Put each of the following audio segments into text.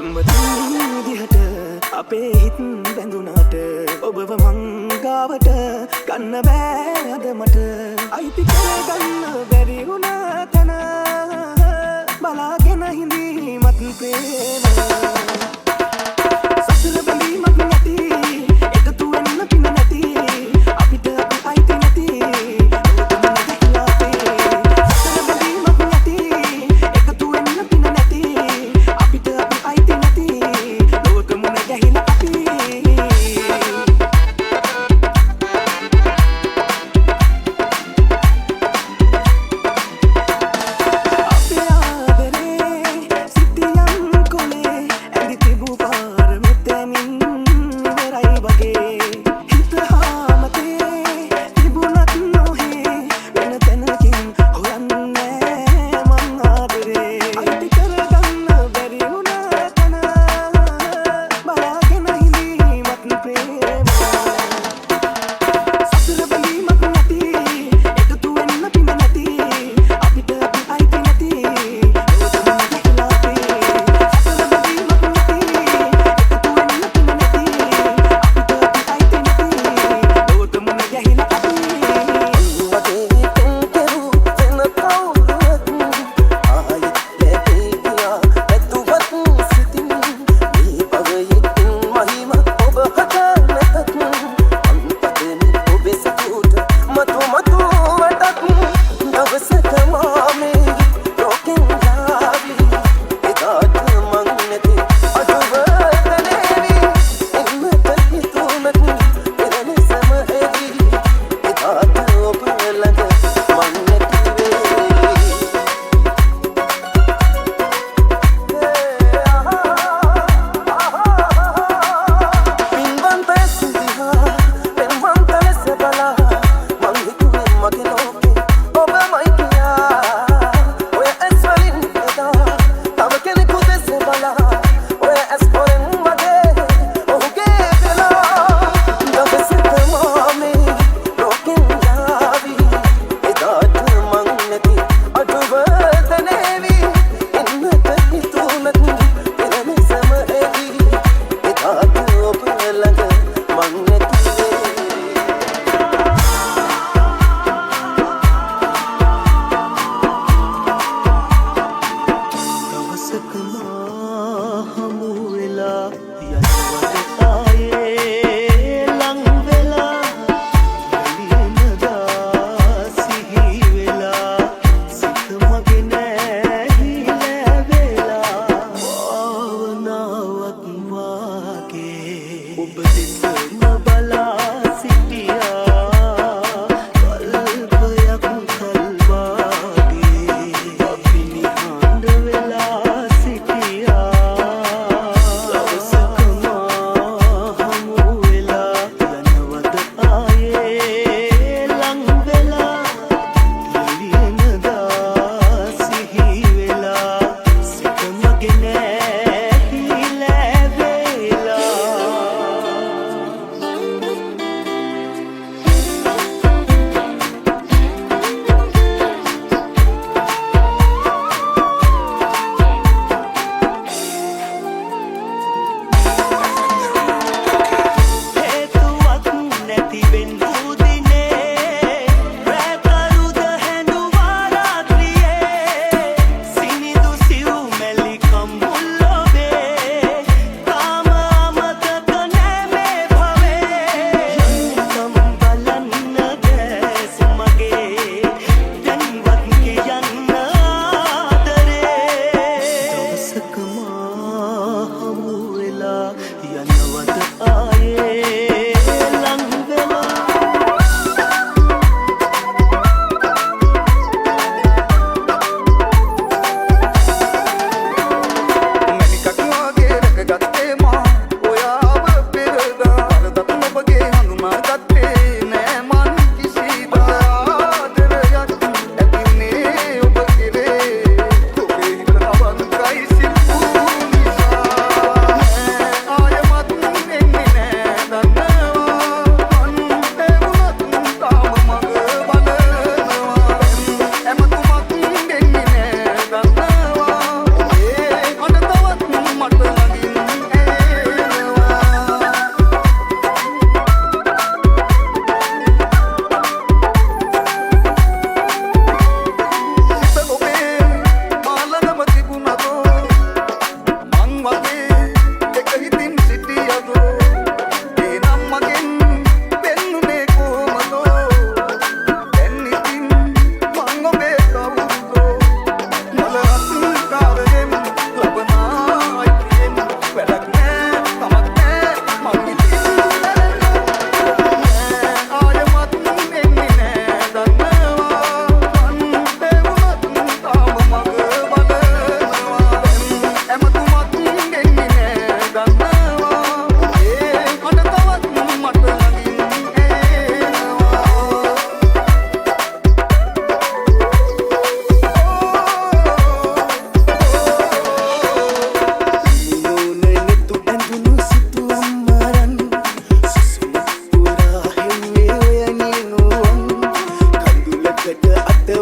විදිහට අපේ හිත් බැඳුනාට ඔබව මංගාවට ගන්න බෑ අද මට අයිති කරගන්න බැරි වුණ තැන බලාගෙන හිඳීමත් ප්‍රේම සසර බැඳීමක් නැති එකතු වෙන්න පින නැති අපිට අපි අයිති නැති සසර බැඳීමක් නැති එකතු වෙන්න පින නැති අපිට අපි අයිති නැති ලෝකෙම නැගහිලා අපි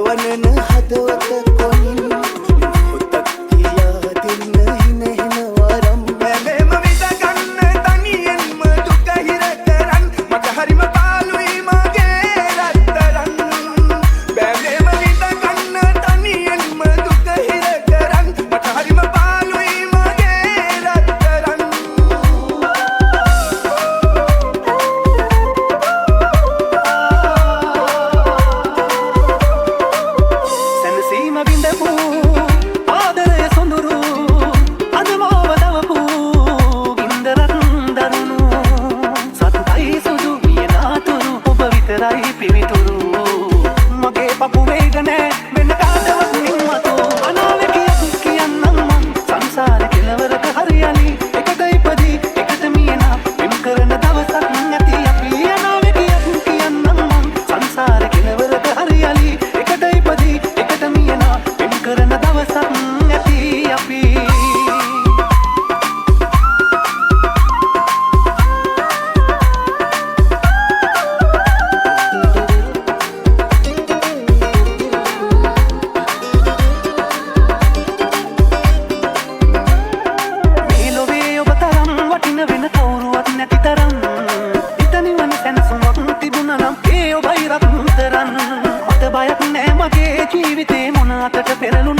වනන හදවත කොනින් හොතක් කියලා දෙන්න හින හින වරම් බැලෙම විඳගන්න තනියෙන්ම දුක හිර කරන් මට හරිම පාළුයි මගේ රත්තරන් බැලෙම විඳගන්න තනියෙන්ම දුක හිර කරන් මට හරිම පාළුයි මගේ රත්තරන් සැනසීම විඳපු ආදරය සොඳුරු අද මාව දවපු ගින්දරක් දරුණු සතුටයි සුදු වියනාතුරු ඔබ විතරයි පිවිතුරු මගේ පපු වේග නෑ වෙන කාටවත් නිම්මතු අනාවැකියක් කියන්නම් මං සංසාර කෙලවරක හරියලි එකට ඉපදී එකට මියනා වෙන් කරන දවසක් නැති අපි අනාවැකියක් කියන්නම් මං සංසාර කෙලවරක හරියලි එකට ඉපදී එකට මියනා වෙන් කරන දවසක් නැති අපි මේ ලොවේ ඔබ තරම් වටින වෙන කවුරුවත් නැති තරම් ඉතනිවන සැනසුමක් තිබුණා නම් ඒ ඔබයි රත්තරන් මට බයක් නෑ මගේ ජීවිතේ මොන අතට පෙරළුණා